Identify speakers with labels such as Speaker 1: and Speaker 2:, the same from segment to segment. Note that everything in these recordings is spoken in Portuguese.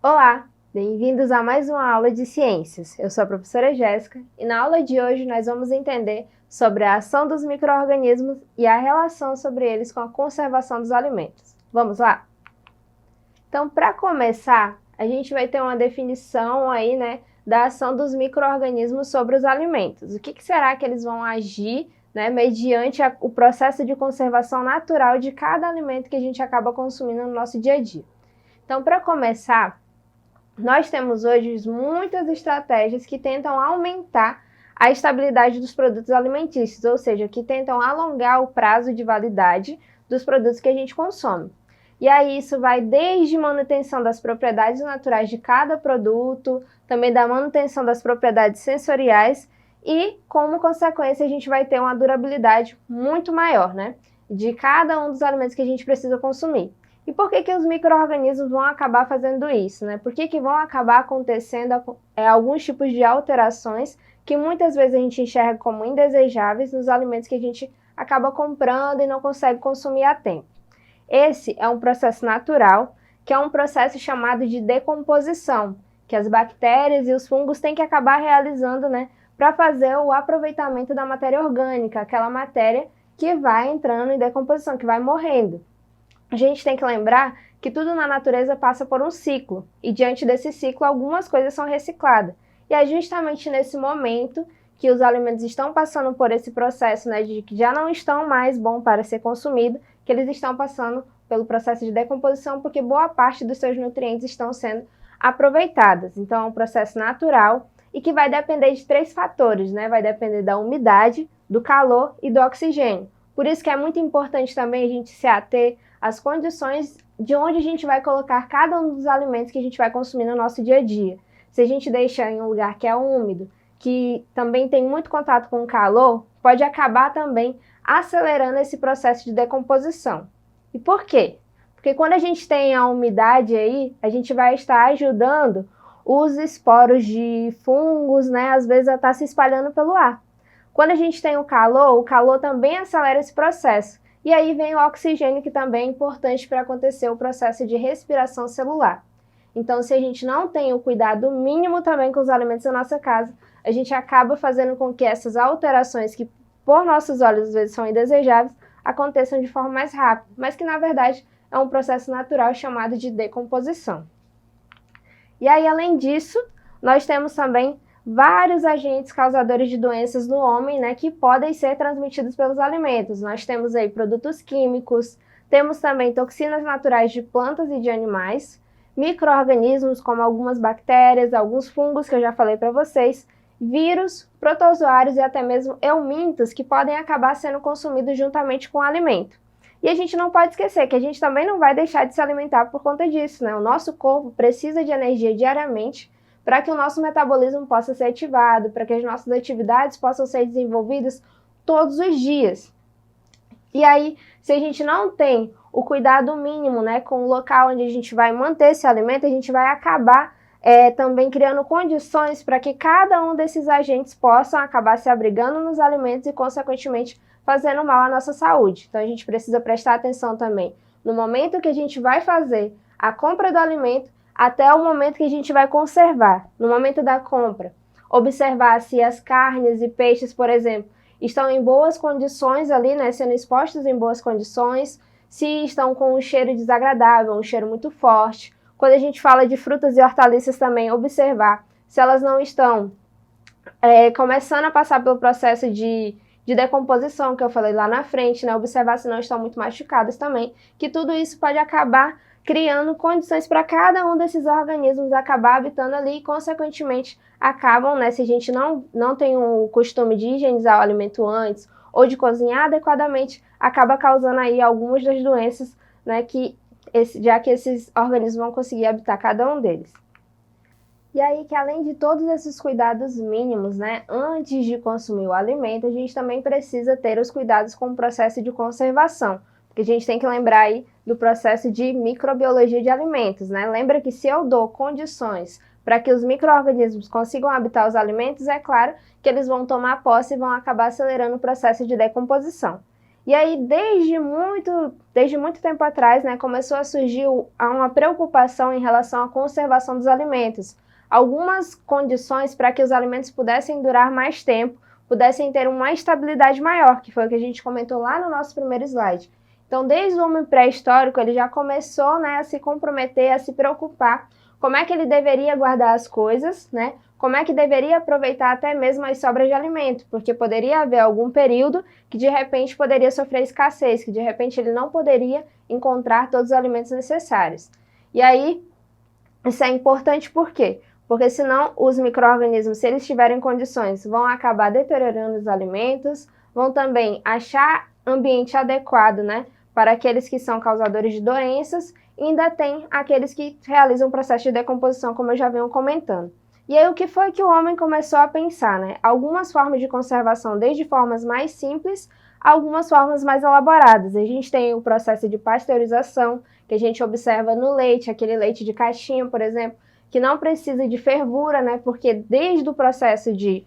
Speaker 1: Olá, bem-vindos a mais uma aula de ciências. Eu sou a professora Jéssica e na aula de hoje nós vamos entender sobre a ação dos micro-organismos e a relação sobre eles com a conservação dos alimentos. Vamos lá? Então, para começar, a gente vai ter uma definição aí, da ação dos micro-organismos sobre os alimentos. O que será que eles vão agir, mediante o processo de conservação natural de cada alimento que a gente acaba consumindo no nosso dia a dia? Então, para começar, nós temos hoje muitas estratégias que tentam aumentar a estabilidade dos produtos alimentícios, ou seja, que tentam alongar o prazo de validade dos produtos que a gente consome. E aí isso vai desde manutenção das propriedades naturais de cada produto, também da manutenção das propriedades sensoriais e, como consequência, a gente vai ter uma durabilidade muito maior, de cada um dos alimentos que a gente precisa consumir. E por que os micro-organismos vão acabar fazendo isso, Por que vão acabar acontecendo alguns tipos de alterações que muitas vezes a gente enxerga como indesejáveis nos alimentos que a gente acaba comprando e não consegue consumir a tempo? Esse é um processo natural, que é um processo chamado de decomposição, que as bactérias e os fungos têm que acabar realizando, para fazer o aproveitamento da matéria orgânica, aquela matéria que vai entrando em decomposição, que vai morrendo. A gente tem que lembrar que tudo na natureza passa por um ciclo, e diante desse ciclo algumas coisas são recicladas. E é justamente nesse momento que os alimentos estão passando por esse processo, de que já não estão mais bons para ser consumido, que eles estão passando pelo processo de decomposição, porque boa parte dos seus nutrientes estão sendo aproveitadas. Então é um processo natural e que vai depender de 3 fatores, Vai depender da umidade, do calor e do oxigênio. Por isso que é muito importante também a gente se ater às condições de onde a gente vai colocar cada um dos alimentos que a gente vai consumir no nosso dia a dia. Se a gente deixa em um lugar que é úmido, que também tem muito contato com o calor, pode acabar também acelerando esse processo de decomposição. E por quê? Porque quando a gente tem a umidade aí, a gente vai estar ajudando os esporos de fungos, às vezes a estar se espalhando pelo ar. Quando a gente tem o calor também acelera esse processo. E aí vem o oxigênio, que também é importante para acontecer o processo de respiração celular. Então, se a gente não tem o cuidado mínimo também com os alimentos da nossa casa, a gente acaba fazendo com que essas alterações, que por nossos olhos às vezes são indesejáveis, aconteçam de forma mais rápida, mas que na verdade é um processo natural chamado de decomposição. E aí, além disso, nós temos também vários agentes causadores de doenças no homem, que podem ser transmitidos pelos alimentos. Nós temos aí produtos químicos, temos também toxinas naturais de plantas e de animais, micro-organismos como algumas bactérias, alguns fungos que eu já falei para vocês, vírus, protozoários e até mesmo eumintos que podem acabar sendo consumidos juntamente com o alimento. E a gente não pode esquecer que a gente também não vai deixar de se alimentar por conta disso, O nosso corpo precisa de energia diariamente para que o nosso metabolismo possa ser ativado, para que as nossas atividades possam ser desenvolvidas todos os dias. E aí, se a gente não tem o cuidado mínimo, com o local onde a gente vai manter esse alimento, a gente vai acabar também criando condições para que cada um desses agentes possam acabar se abrigando nos alimentos e, consequentemente, fazendo mal à nossa saúde. Então, a gente precisa prestar atenção também no momento que a gente vai fazer a compra do alimento, até o momento que a gente vai conservar. No momento da compra, observar se as carnes e peixes, por exemplo, estão em boas condições ali, sendo expostos em boas condições, se estão com um cheiro desagradável, um cheiro muito forte. Quando a gente fala de frutas e hortaliças também, observar se elas não estão começando a passar pelo processo de decomposição, que eu falei lá na frente, Observar se não estão muito machucadas também, que tudo isso pode acabar criando condições para cada um desses organismos acabar habitando ali e, consequentemente, acabam, se a gente não tem o costume de higienizar o alimento antes ou de cozinhar adequadamente, acaba causando aí algumas das doenças, já que esses organismos vão conseguir habitar cada um deles. E aí que além de todos esses cuidados mínimos, antes de consumir o alimento, a gente também precisa ter os cuidados com o processo de conservação, porque a gente tem que lembrar aí do processo de microbiologia de alimentos, Lembra que se eu dou condições para que os micro-organismos consigam habitar os alimentos, é claro que eles vão tomar posse e vão acabar acelerando o processo de decomposição. E aí, desde muito tempo atrás, né, começou a surgir uma preocupação em relação à conservação dos alimentos. Algumas condições para que os alimentos pudessem durar mais tempo, pudessem ter uma estabilidade maior, que foi o que a gente comentou lá no nosso primeiro slide. Então, desde o homem pré-histórico, ele já começou, né, a se comprometer, a se preocupar como é que ele deveria guardar as coisas, né? Como é que deveria aproveitar até mesmo as sobras de alimento, porque poderia haver algum período que de repente poderia sofrer escassez, que de repente ele não poderia encontrar todos os alimentos necessários. E aí, isso é importante por quê? Porque senão os micro-organismos, se eles tiverem condições, vão acabar deteriorando os alimentos, vão também achar ambiente adequado, né, para aqueles que são causadores de doenças, e ainda tem aqueles que realizam o processo de decomposição, como eu já venho comentando. E aí o que foi que o homem começou a pensar, né? Algumas formas de conservação, desde formas mais simples, a algumas formas mais elaboradas. A gente tem o processo de pasteurização, que a gente observa no leite, aquele leite de caixinha, por exemplo, que não precisa de fervura, né? Porque desde o processo de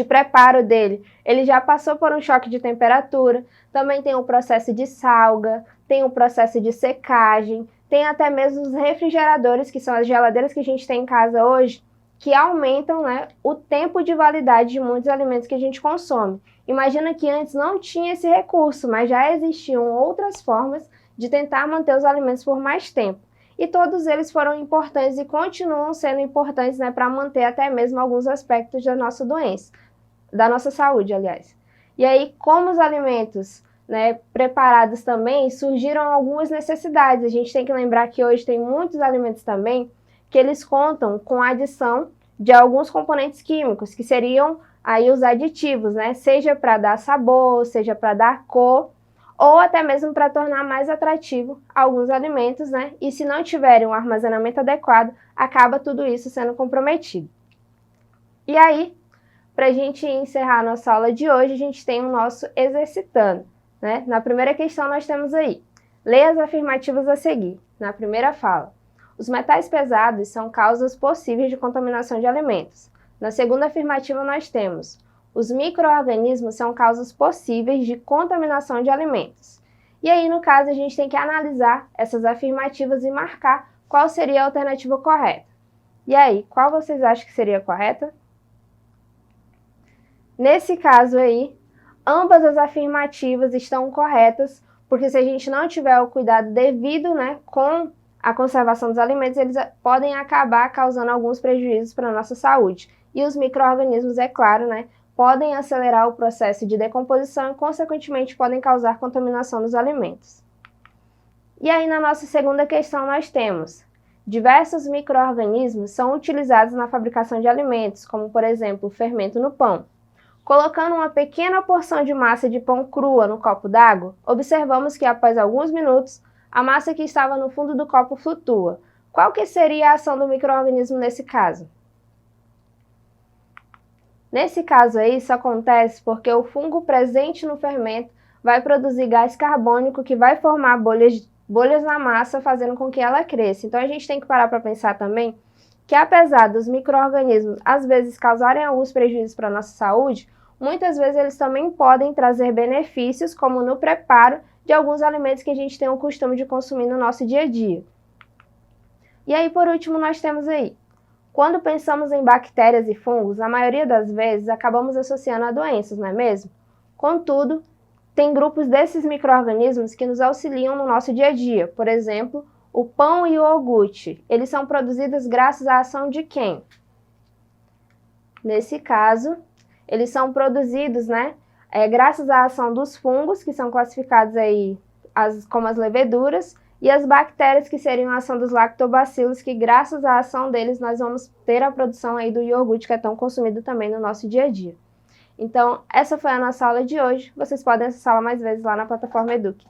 Speaker 1: preparo dele, ele já passou por um choque de temperatura. Também tem o processo de salga, tem o processo de secagem, tem até mesmo os refrigeradores, que são as geladeiras que a gente tem em casa hoje, que aumentam, né, o tempo de validade de muitos alimentos que a gente consome. Imagina que antes não tinha esse recurso, mas já existiam outras formas de tentar manter os alimentos por mais tempo. E todos eles foram importantes e continuam sendo importantes, né, para manter até mesmo alguns aspectos da nossa doença, da nossa saúde, aliás. E aí, como os alimentos, né, preparados também, surgiram algumas necessidades. A gente tem que lembrar que hoje tem muitos alimentos também que eles contam com a adição de alguns componentes químicos, que seriam aí os aditivos, né? Seja para dar sabor, seja para dar cor, ou até mesmo para tornar mais atrativo alguns alimentos, né? E se não tiverem um armazenamento adequado, acaba tudo isso sendo comprometido. E aí, para a gente encerrar a nossa aula de hoje, a gente tem o nosso exercitando, né? Na primeira questão nós temos aí, leia as afirmativas a seguir. Na primeira fala, os metais pesados são causas possíveis de contaminação de alimentos. Na segunda afirmativa nós temos, os micro-organismos são causas possíveis de contaminação de alimentos. E aí, no caso, a gente tem que analisar essas afirmativas e marcar qual seria a alternativa correta. E aí, qual vocês acham que seria a correta? Nesse caso aí, ambas as afirmativas estão corretas, porque se a gente não tiver o cuidado devido, né, com a conservação dos alimentos, eles podem acabar causando alguns prejuízos para a nossa saúde. E os micro-organismos, é claro, né, podem acelerar o processo de decomposição e, consequentemente, podem causar contaminação dos alimentos. E aí, na nossa segunda questão, nós temos, diversos micro-organismos são utilizados na fabricação de alimentos, como, por exemplo, o fermento no pão. Colocando uma pequena porção de massa de pão crua no copo d'água, observamos que após alguns minutos, a massa que estava no fundo do copo flutua. Qual que seria a ação do micro-organismo nesse caso? Nesse caso aí, isso acontece porque o fungo presente no fermento vai produzir gás carbônico que vai formar bolhas na massa, fazendo com que ela cresça. Então a gente tem que parar para pensar também que apesar dos micro-organismos às vezes causarem alguns prejuízos para a nossa saúde, muitas vezes eles também podem trazer benefícios, como no preparo de alguns alimentos que a gente tem o costume de consumir no nosso dia a dia. E aí, por último, nós temos aí, quando pensamos em bactérias e fungos, a maioria das vezes acabamos associando a doenças, não é mesmo? Contudo, tem grupos desses micro-organismos que nos auxiliam no nosso dia a dia. Por exemplo, o pão e o iogurte, eles são produzidos graças à ação de quem? Nesse caso, eles são produzidos, né, graças à ação dos fungos, que são classificados aí como as leveduras, e as bactérias, que seriam a ação dos lactobacilos, que graças à ação deles nós vamos ter a produção aí do iogurte, que é tão consumido também no nosso dia a dia. Então, essa foi a nossa aula de hoje. Vocês podem acessá-la mais vezes lá na plataforma Eduque.